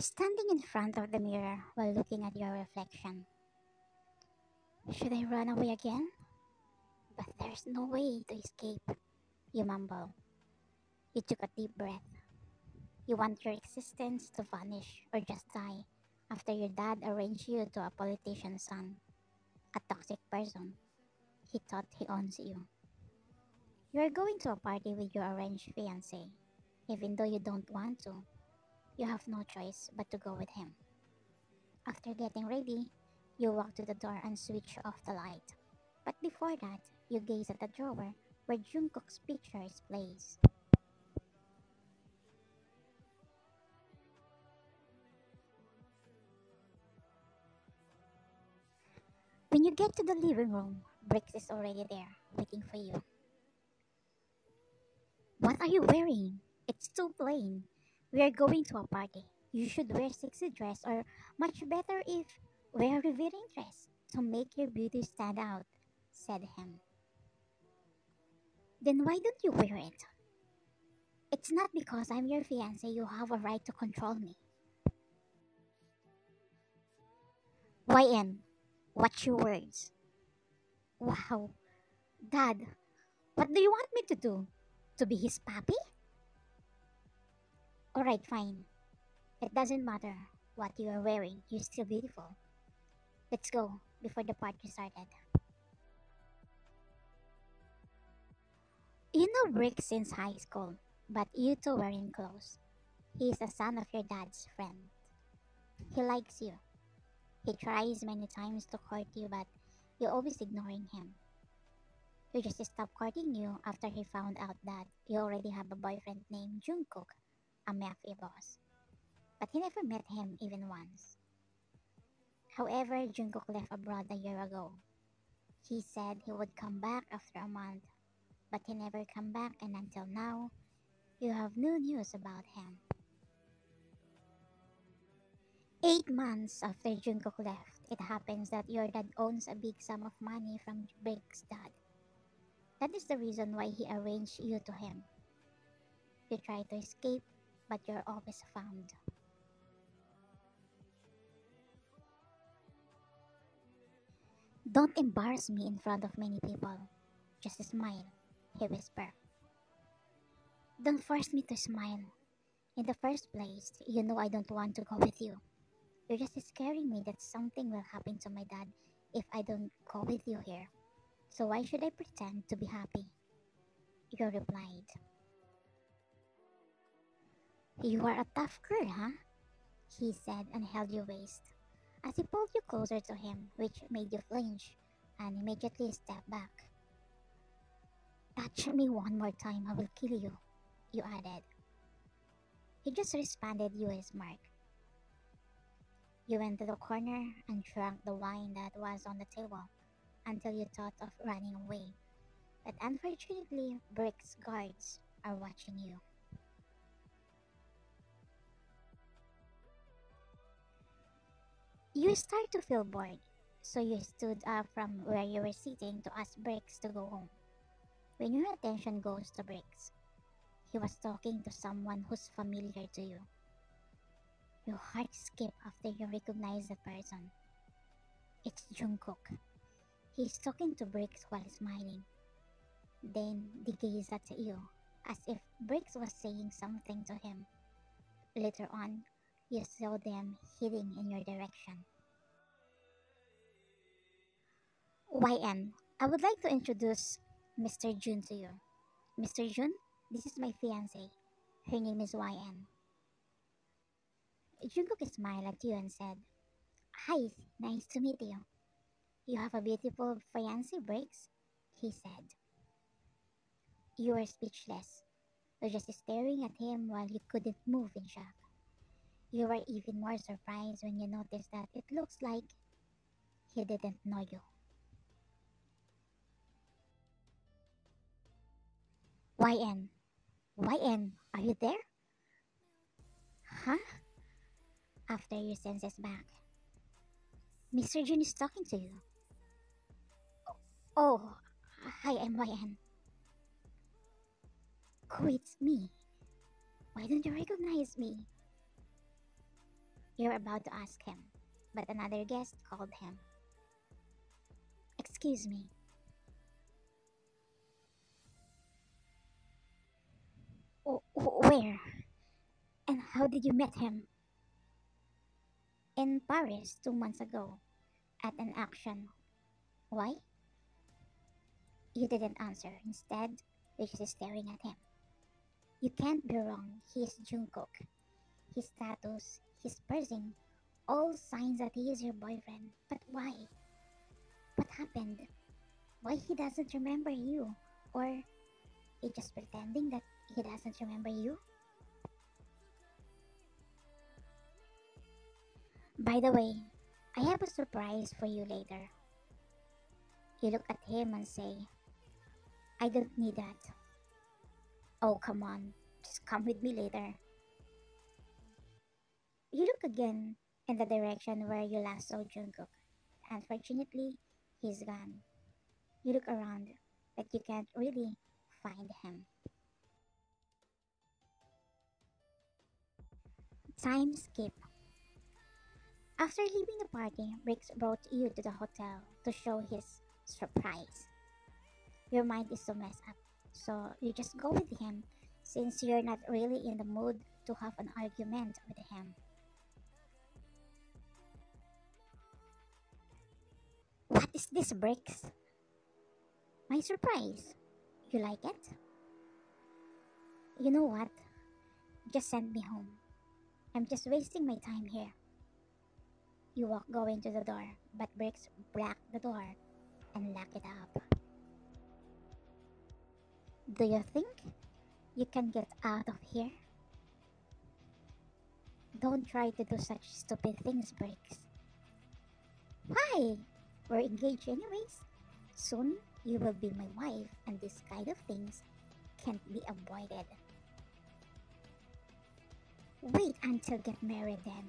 Standing in front of the mirror while looking at your reflection. Should I run away again? But there's no way to escape, you mumble. You took a deep breath. You want your existence to vanish or just die after your dad arranged you to a politician's son, a toxic person. He thought he owns you. You are going to a party with your arranged fiancé. Even though you don't want to, you have no choice but to go with him. After getting ready, you walk to the door and switch off the light. But before that, you gaze at the drawer where Jungkook's picture is placed. When you get to the living room, Bricks is already there, waiting for you. What are you wearing? It's too plain. We are going to a party. You should wear sexy dress or much better if wear revealing dress to make your beauty stand out, said him. Then why don't you wear it? It's not because I'm your fiance you have a right to control me. YN, watch your words. Wow, Dad, what do you want me to do? To be his papi? Alright, fine. It doesn't matter what you are wearing, you're still beautiful. Let's go before the party started. You know Brick since high school, but you two weren't close. He's a son of your dad's friend. He likes you. He tries many times to court you, but you're always ignoring him. He just stopped courting you after he found out that you already have a boyfriend named Jungkook, a Mafia boss. But he never met him even once. However, Jungkook left abroad a year ago. He said he would come back after a month, but he never come back, and until now, you have no news about him. 8 months after Jungkook left, it happens that your dad owns a big sum of money from Brick's dad. That is the reason why he arranged you to him. You try to escape, but you're always found. Don't embarrass me in front of many people. Just smile, he whispered. Don't force me to smile. In the first place, you know I don't want to go with you. You're just scaring me that something will happen to my dad if I don't go with you here. So why should I pretend to be happy? You replied. You are a tough girl, huh? He said and held your waist. As he pulled you closer to him, which made you flinch and immediately step back. Touch me one more time, I will kill you, you added. He just responded you a smirk. You went to the corner and drank the wine that was on the table until you thought of running away. But unfortunately, Brick's guards are watching you. You start to feel bored, so you stood up from where you were sitting to ask Bricks to go home. When your attention goes to Bricks, he was talking to someone who's familiar to you. Your heart skipped after you recognize the person. It's Jungkook. He's talking to Bricks while smiling. Then they gaze at you, as if Bricks was saying something to him. Later on, you saw them heading in your direction. YN, I would like to introduce Mr. Jun to you. Mr. Jun, this is my fiancée. Her name is YN. Jungkook smiled at you and said, Hi, nice to meet you. You have a beautiful fiancé, Bricks, he said. You were speechless. You were just staring at him while you couldn't move in shock. You were even more surprised when you noticed that it looks like he didn't know you. YN, YN, are you there? Huh? After your senses back. Mr. Jun is talking to you. Oh, hi, I'm YN. Who it's me? Why don't you recognize me? You're about to ask him, but another guest called him. Excuse me. Where? And how did you meet him? In Paris 2 months ago, at an auction. Why? You didn't answer. Instead, you're just staring at him. You can't be wrong. He's Jungkook. His tattoos, his piercing, all signs that he is your boyfriend. But why? What happened? Why he doesn't remember you? Or he just pretending that he doesn't remember you? By the way, I have a surprise for you later. You look at him and say, I don't need that. Oh, come on. Just come with me later. You look again in the direction where you last saw Jungkook. Unfortunately, he's gone. You look around, but you can't really find him. Time skip. After leaving the party, Briggs brought you to the hotel to show his surprise. Your mind is so messed up, so you just go with him since you're not really in the mood to have an argument with him. What is this, Briggs? My surprise. You like it? You know what? Just send me home. I'm just wasting my time here. You walk going to the door, but Briggs blocked the door and lock it up. Do you think you can get out of here? Don't try to do such stupid things, Briggs. Why? We're engaged anyways. Soon you will be my wife, and this kind of things can't be avoided. Wait until get married then.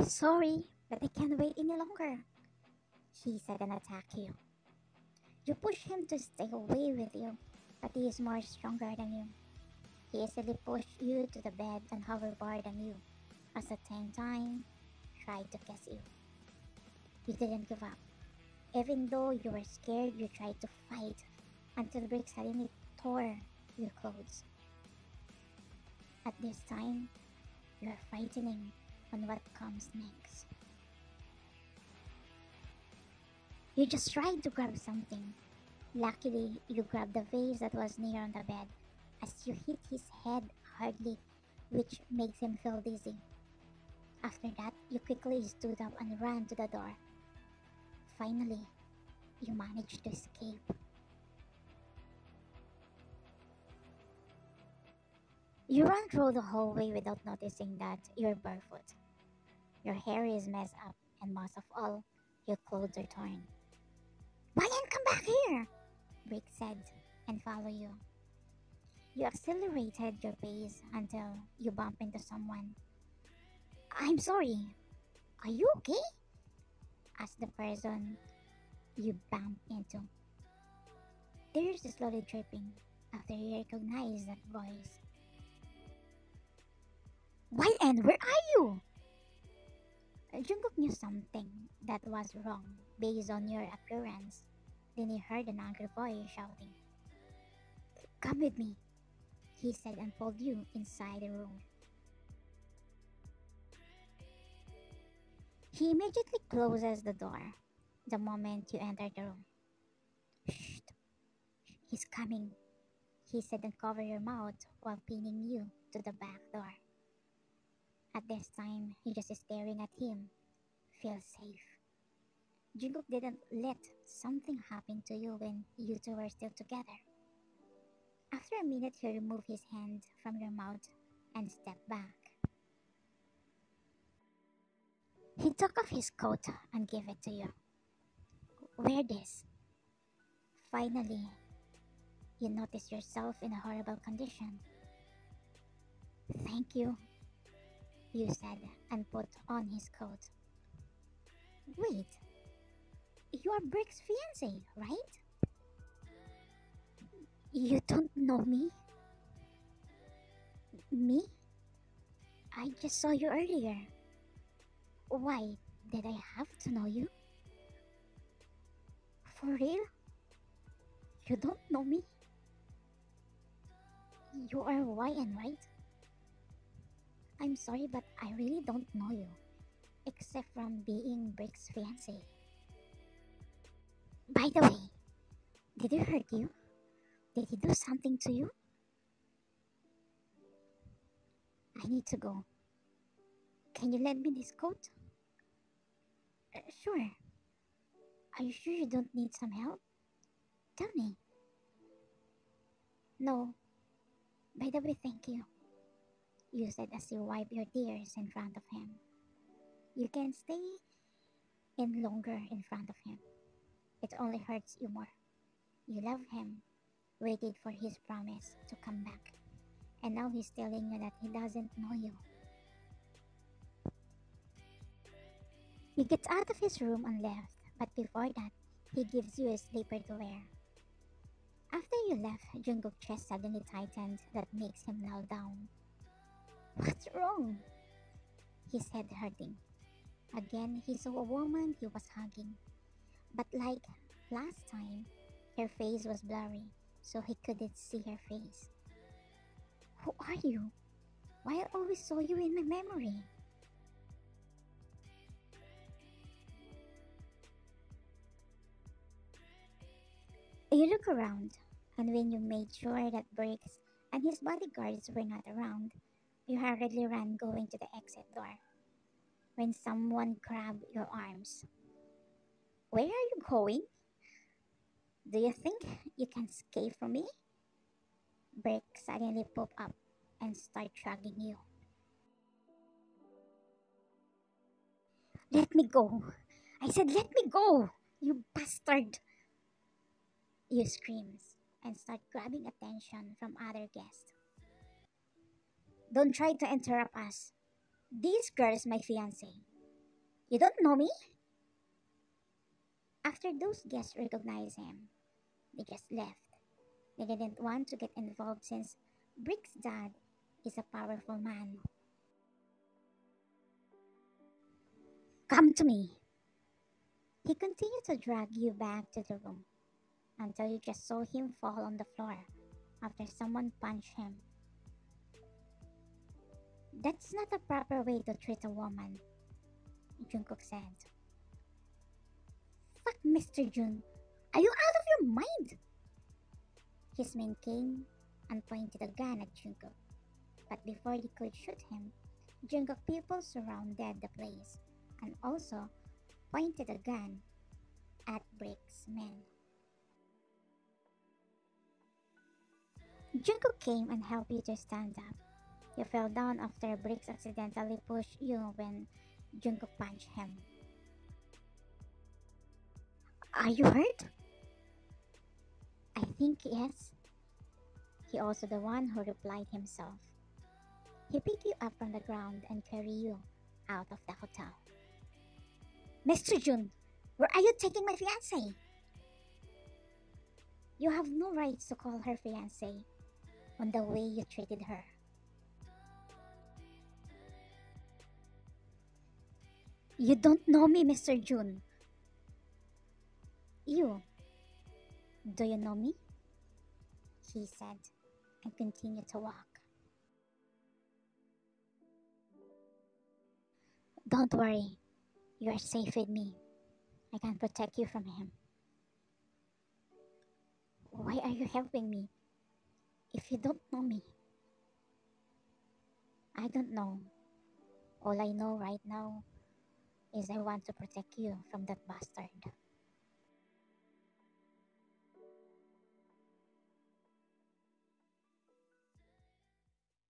Sorry, but I can't wait any longer. He said and attacked you. You push him to stay away with you, but he is more stronger than you. He easily pushed you to the bed and hoverboard than you. At the same time, tried to kiss you. You didn't give up. Even though you were scared, you tried to fight until Briggs suddenly tore your clothes. At this time, you're frightening on what comes next. You just tried to grab something. Luckily, you grabbed the vase that was near on the bed as you hit his head hardly, which makes him feel dizzy. After that, you quickly stood up and ran to the door. Finally, you managed to escape. You run through the hallway without noticing that you're barefoot. Your hair is messed up, and most of all, your clothes are torn. Why don't come back here? Rick said, and follow you. You accelerated your pace until you bump into someone. I'm sorry. Are you okay? Asked the person you bumped into. Tears slowly dripping after you recognize that voice. Why and where are you? Jungkook knew something that was wrong based on your appearance. Then he heard an angry voice shouting. Come with me, he said and pulled you inside the room. He immediately closes the door the moment you enter the room. Shh, he's coming, he said and covered your mouth while pinning you to the back door. At this time, you're just staring at him. Feel safe. Jungkook didn't let something happen to you when you two were still together. After a minute, he removed his hand from your mouth and stepped back. He took off his coat and gave it to you. Wear this. Finally, you notice yourself in a horrible condition. Thank you, you said and put on his coat. Wait, you are Brick's fiancé, right? You don't know me? Me? I just saw you earlier. Why did I have to know you? For real? You don't know me? You are YN, right? I'm sorry, but I really don't know you, except from being Brick's fiancé. By the way, did he hurt you? Did he do something to you? I need to go. Can you lend me this coat? Sure. Are you sure you don't need some help? Tell me. No. By the way, thank you. You said as you wipe your tears in front of him. You can stay in longer in front of him. It only hurts you more. You love him, waited for his promise to come back, and now he's telling you that he doesn't know you. You get out of his room and left, but before that, he gives you a slipper to wear. After you left, Jungkook's chest suddenly tightened that makes him kneel down. What's wrong? His head hurting. Again, he saw a woman he was hugging. But like last time, her face was blurry, so he couldn't see her face. Who are you? Why I always saw you in my memory? You look around, and when you made sure that Briggs and his bodyguards were not around, you hurriedly ran going to the exit door. When someone grabbed your arms. Where are you going? Do you think you can escape from me? Briggs suddenly popped up and started dragging you. Let me go! I said let me go! You bastard! You screams and start grabbing attention from other guests. Don't try to interrupt us. This girl is my fiancé. You don't know me? After those guests recognized him, they just left. They didn't want to get involved since Brick's dad is a powerful man. Come to me. He continued to drag you back to the room until you just saw him fall on the floor after someone punched him. That's not a proper way to treat a woman, Jungkook said. Fuck Mr. Jun. Are you out of your mind? His man came and pointed a gun at Jungkook. But before they could shoot him, Jungkook people surrounded the place and also pointed a gun at Brick's men. Jungkook came and helped you to stand up. You fell down after Briggs accidentally pushed you when Jungkook punched him. Are you hurt? I think yes. He also the one who replied himself. He picked you up from the ground and carried you out of the hotel. Mr. Jun, where are you taking my fiancé? You have no rights to call her fiancé on the way you treated her. You don't know me, Mr. Jun. You. Do you know me? He said and continued to walk. Don't worry. You are safe with me. I can protect you from him. Why are you helping me if you don't know me? I don't know. All I know right now is I want to protect you from that bastard.